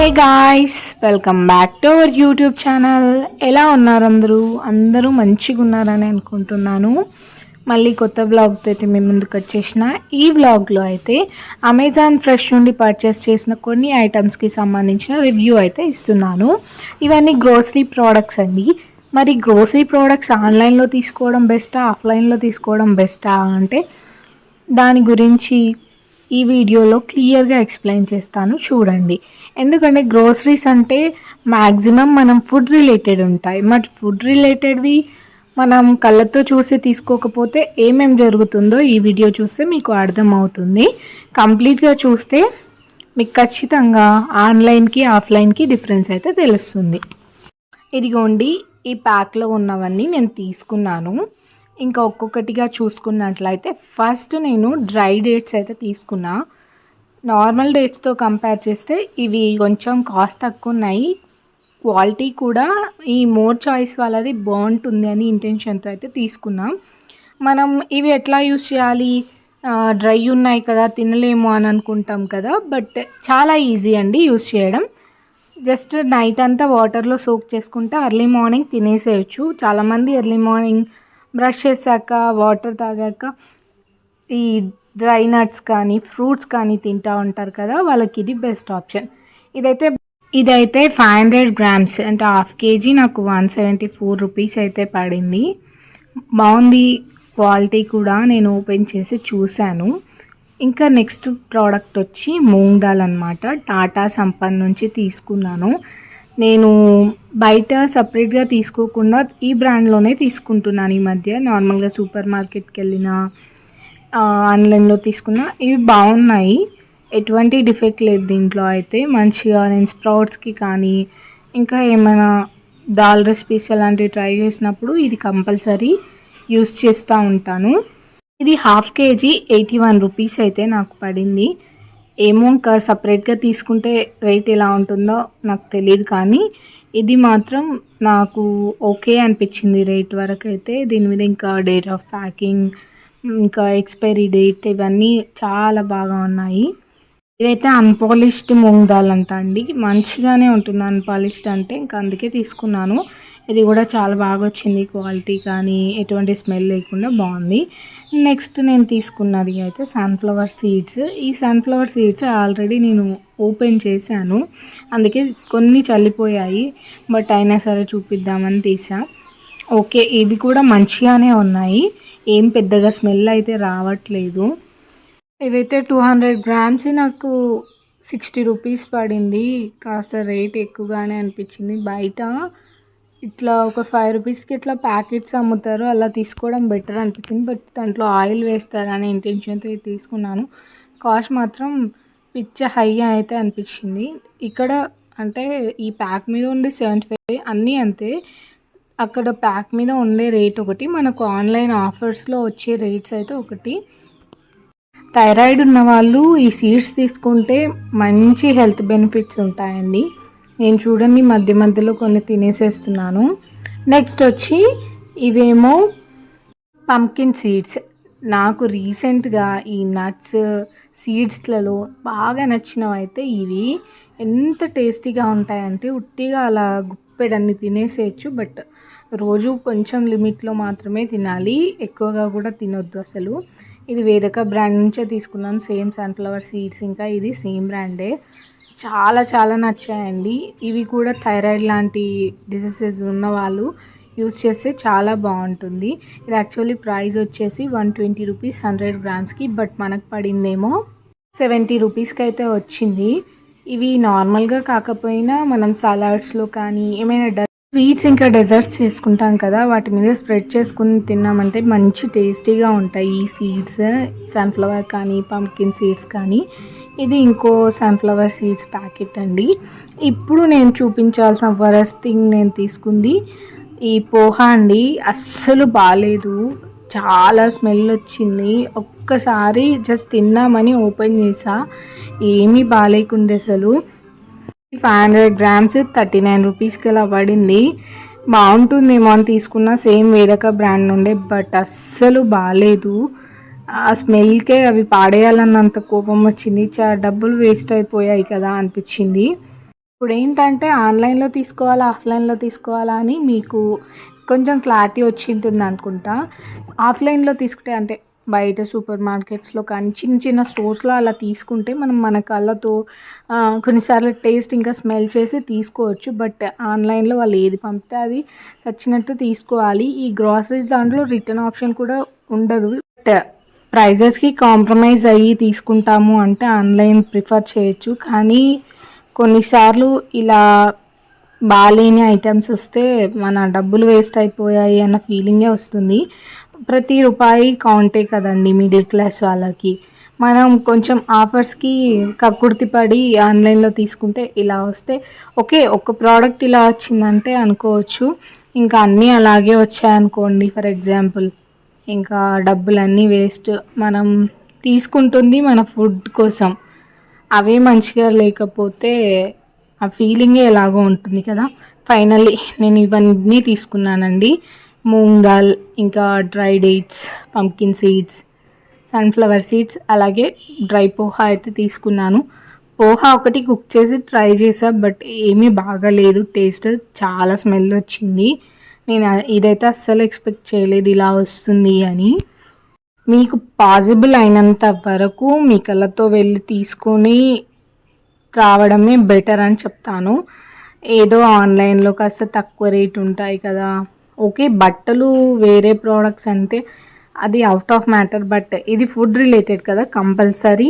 Hey guys, welcome back to our YouTube channel. ఎలా ఉన్నారు అందరూ మంచిగా ఉన్నారని అనుకుంటున్నాను. మళ్ళీ కొత్త వ్లాగ్తో అయితే మేము ముందుకు వచ్చేసిన. ఈ వ్లాగ్లో అయితే అమెజాన్ ఫ్రెష్ నుండి పర్చేస్ చేసిన కొన్ని ఐటమ్స్కి సంబంధించిన రివ్యూ అయితే ఇస్తున్నాను. ఇవన్నీ గ్రోసరీ ప్రోడక్ట్స్ అండి. మరి గ్రోసరీ ప్రోడక్ట్స్ ఆన్లైన్లో తీసుకోవడం బెస్టా, ఆఫ్లైన్లో తీసుకోవడం బెస్టా అంటే దాని గురించి ఈ వీడియోలో క్లియర్గా ఎక్స్ప్లెయిన్ చేస్తాను, చూడండి. ఎందుకంటే గ్రోసరీస్ అంటే మ్యాక్సిమం మనం ఫుడ్ రిలేటెడ్ ఉంటాయి. మరి ఫుడ్ రిలేటెడ్వి మనం కళ్ళతో చూసి తీసుకోకపోతే ఏమేమి జరుగుతుందో ఈ వీడియో చూస్తే మీకు అర్థమవుతుంది. కంప్లీట్గా చూస్తే మీకు ఖచ్చితంగా ఆన్లైన్కి ఆఫ్లైన్కి డిఫరెన్స్ అయితే తెలుస్తుంది. ఇదిగోండి, ఈ ప్యాక్లో ఉన్నవన్నీ నేను తీసుకున్నాను. ఇంకా ఒక్కొక్కటిగా చూసుకున్నట్లయితే ఫస్ట్ నేను డ్రై డేట్స్ అయితే తీసుకున్నా. నార్మల్ డేట్స్తో కంపేర్ చేస్తే ఇవి కొంచెం కాస్ట్ తక్కువ ఉన్నాయి. క్వాలిటీ కూడా ఈ మోర్ చాయిస్ వాళ్ళది బాగుంటుంది అని ఇంటెన్షన్తో అయితే తీసుకున్నాం. మనం ఇవి ఎట్లా యూస్ చేయాలి, డ్రై ఉన్నాయి కదా తినలేము అని అనుకుంటాం కదా, బట్ చాలా ఈజీ అండి యూస్ చేయడం. జస్ట్ నైట్ అంతా వాటర్లో సోక్ చేసుకుంటే ఎర్లీ మార్నింగ్ తినేసేయచ్చు. చాలామంది ఎర్లీ మార్నింగ్ బ్రష్ చేశాక వాటర్ తాగాక ఈ డ్రై నట్స్ కానీ ఫ్రూట్స్ కానీ తింటూ ఉంటారు కదా, వాళ్ళకి ఇది బెస్ట్ ఆప్షన్. ఇదైతే 500 గ్రామ్స్ అంటే హాఫ్ కేజీ నాకు 174 రూపీస్ అయితే పడింది. బాగుంది క్వాలిటీ కూడా. నేను ఓపెన్ చేసి చూశాను. ఇంకా నెక్స్ట్ ప్రోడక్ట్ వచ్చి మూంగ్ దాల్ అనమాట. టాటా సంపన్ నుంచి తీసుకున్నాను. నేను బయట సపరేట్గా తీసుకోకుండా ఈ బ్రాండ్లోనే తీసుకుంటున్నాను ఈ మధ్య. నార్మల్గా సూపర్ మార్కెట్కి వెళ్ళినా ఆన్లైన్లో తీసుకున్నా ఇవి బాగున్నాయి, ఎటువంటి డిఫెక్ట్ లేదు దీంట్లో అయితే. మంచిగా నేను స్ప్రౌట్స్కి కానీ ఇంకా ఏమైనా దాల్ రెసిపీస్ అలాంటివి ట్రై చేసినప్పుడు ఇది కంపల్సరీ యూస్ చేస్తూ ఉంటాను. ఇది హాఫ్ కేజీ 81 రూపీస్ అయితే నాకు పడింది. ఏమో ఇంకా సపరేట్గా తీసుకుంటే రేట్ ఎలా ఉంటుందో నాకు తెలియదు, కానీ ఇది మాత్రం నాకు ఓకే అనిపించింది రేట్ వరకు అయితే. దీని మీద ఇంకా డేట్ ఆఫ్ ప్యాకింగ్, ఇంకా ఎక్స్పైరీ డేట్ ఇవన్నీ చాలా బాగా ఉన్నాయి. ఇదైతే అన్పాలిష్డ్ మూంగ్ దాల్ అంట అండి. మంచిగానే ఉంటుంది అన్పాలిష్డ్ అంటే, ఇంకా అందుకే తీసుకున్నాను. ఇది కూడా చాలా బాగా వచ్చింది, క్వాలిటీ కానీ ఎటువంటి స్మెల్ లేకుండా బాగుంది. నెక్స్ట్ నేను తీసుకున్నది అయితే సన్ఫ్లవర్ సీడ్స్. ఈ సన్ఫ్లవర్ సీడ్స్ ఆల్రెడీ నేను ఓపెన్ చేశాను, అందుకే కొన్ని చల్లిపోయాయి, బట్ అయినా సరే చూపిద్దామని తీసా. ఓకే, ఇవి కూడా మంచిగానే ఉన్నాయి, ఏం పెద్దగా స్మెల్ అయితే రావట్లేదు. ఇవైతే 200 గ్రామ్స్ నాకు 60 రూపీస్ పడింది. కాస్త రేట్ ఎక్కువగానే అనిపించింది. బయట ఇట్లా ఒక 5 రూపీస్కి ఇట్లా ప్యాకెట్స్ అమ్ముతారు, అలా తీసుకోవడం బెటర్ అనిపించింది. బట్ దాంట్లో ఆయిల్ వేస్తారనే ఇంటెన్షన్తో తీసుకున్నాను. కాస్ట్ మాత్రం పిచ్చ హై అయితే అనిపించింది. ఇక్కడ అంటే ఈ ప్యాక్ మీద ఉండే 75 అన్నీ అంతే. అక్కడ ప్యాక్ మీద ఉండే రేట్ ఒకటి, మనకు ఆన్లైన్ ఆఫర్స్లో వచ్చే రేట్స్ అయితే ఒకటి. థైరాయిడ్ ఉన్న వాళ్ళు ఈ సీడ్స్ తీసుకుంటే మంచి హెల్త్ బెనిఫిట్స్ ఉంటాయండి. నేను చూడండి మధ్య మధ్యలో కొన్ని తినేసేస్తున్నాను. నెక్స్ట్ వచ్చి ఇవేమో పంకిన్ సీడ్స్. నాకు రీసెంట్గా ఈ నట్స్ సీడ్స్లలో బాగా నచ్చినవి అయితే ఇవి. ఎంత టేస్టీగా ఉంటాయంటే ఉట్టిగా అలా గుప్పెడన్ని తినేసేయచ్చు, బట్ రోజు కొంచెం లిమిట్లో మాత్రమే తినాలి, ఎక్కువగా కూడా తినొద్దు అసలు. ఇది వేదిక బ్రాండ్ నుంచే తీసుకున్నాను, సేమ్ సన్ఫ్లవర్ సీడ్స్, ఇంకా ఇది సేమ్ బ్రాండే. చాలా చాలా నచ్చాయండి. ఇవి కూడా థైరాయిడ్ లాంటి డిసీజెస్ ఉన్న వాళ్ళు యూస్ చేస్తే చాలా బాగుంటుంది. ఇది యాక్చువల్లీ ప్రైస్ వచ్చేసి 120 రూపీస్ 100 గ్రామ్స్కి, బట్ మనకు పడిందేమో 70 రూపీస్కి అయితే వచ్చింది. ఇవి నార్మల్గా కాకపోయినా మనం సలాడ్స్లో కానీ ఏమైనా స్వీట్స్ ఇంకా డెజర్ట్స్ చేసుకుంటాం కదా, వాటి మీద స్ప్రెడ్ చేసుకుని తిన్నామంటే మంచి టేస్టీగా ఉంటాయి ఈ సీడ్స్. సన్ఫ్లవర్ కానీ పంకిన్ సీడ్స్ కానీ. ఇది ఇంకో సన్ఫ్లవర్ సీడ్స్ ప్యాకెట్ అండి. ఇప్పుడు నేను చూపించాల్సిన ఫస్ట్ థింగ్ నేను తీసుకుంది ఈ పోహా అండి. అస్సలు బాగాలేదు, చాలా స్మెల్ వచ్చింది. ఒక్కసారి జస్ట్ తిన్నామని ఓపెన్ చేసా, ఏమీ బాగాలేకుండే అసలు. 500 గ్రామ్స్ 39 రూపీస్కి అలా పడింది. బాగుంటుందేమో అని తీసుకున్న సేమ్ వేరొక బ్రాండ్ నుండే, బట్ అస్సలు బాగాలేదు. ఆ స్మెల్కే అవి పాడేయాలన్నంత కోపం వచ్చింది. డబ్బులు వేస్ట్ అయిపోయాయి కదా అనిపించింది. ఇప్పుడు ఏంటంటే ఆన్లైన్లో తీసుకోవాలా ఆఫ్లైన్లో తీసుకోవాలా అని మీకు కొంచెం క్లారిటీ వచ్చింటుంది అనుకుంటా. ఆఫ్లైన్లో తీసుకుంటే అంటే బయట సూపర్ మార్కెట్స్లో కానీ చిన్న చిన్న స్టోర్స్లో అలా తీసుకుంటే మనం మన కళ్ళతో కొన్నిసార్లు టేస్ట్ ఇంకా స్మెల్ చేసి తీసుకోవచ్చు. బట్ ఆన్లైన్లో వాళ్ళు ఏది పంపితే అది చచ్చినట్టు తీసుకోవాలి. ఈ గ్రాసరీస్ దాంట్లో రిటర్న్ ఆప్షన్ కూడా ఉండదు. బట్ ప్రైజెస్కి కాంప్రమైజ్ అయ్యి తీసుకుంటాము అంటే ఆన్లైన్ ప్రిఫర్ చేయొచ్చు. కానీ కొన్నిసార్లు ఇలా బాలేని ఐటమ్స్ వస్తే మన డబ్బులు వేస్ట్ అయిపోయాయి అన్న ఫీలింగే వస్తుంది. ప్రతి రూపాయి కౌంటే కదండి మిడిల్ క్లాస్ వాళ్ళకి. మనం కొంచెం ఆఫర్స్కి కక్కుర్తి పడి ఆన్లైన్లో తీసుకుంటే ఇలా వస్తే ఓకే, ఒక ప్రోడక్ట్ ఇలా వచ్చిందంటే అనుకోవచ్చు. ఇంకా అన్నీ అలాగే వచ్చాయనుకోండి ఫర్ ఎగ్జాంపుల్, ఇంకా డబ్బులన్నీ వేస్ట్. మనం తీసుకుంటుంది మన ఫుడ్ కోసం, అవే మంచిగా లేకపోతే ఆ ఫీలింగే ఎలాగో ఉంటుంది కదా. ఫైనల్లీ నేను ఇవన్నీ తీసుకున్నానండి. మూంగ్ దాల్, ఇంకా dry dates, pumpkin seeds, sunflower seeds, అలాగే డ్రై పోహా అయితే తీసుకున్నాను. పోహా ఒకటి కుక్ చేసి ట్రై చేసా, బట్ ఏమీ బాగాలేదు. టేస్ట్ చాలా స్మెల్ వచ్చింది. నేను ఇదైతే అస్సలు ఎక్స్పెక్ట్ చేయలేదు ఇలా వస్తుంది అని. మీకు పాసిబుల్ అయినంత వరకు మీ కళ్ళతో వెళ్ళి తీసుకొని రావడమే బెటర్ అని చెప్తాను. ఏదో ఆన్లైన్లో కాస్త తక్కువ రేట్ ఉంటాయి కదా, ఓకే బట్టలు వేరే ప్రోడక్ట్స్ అంటే అది అవుట్ ఆఫ్ మ్యాటర్. బట్ ఇది ఫుడ్ రిలేటెడ్ కదా, కంపల్సరీ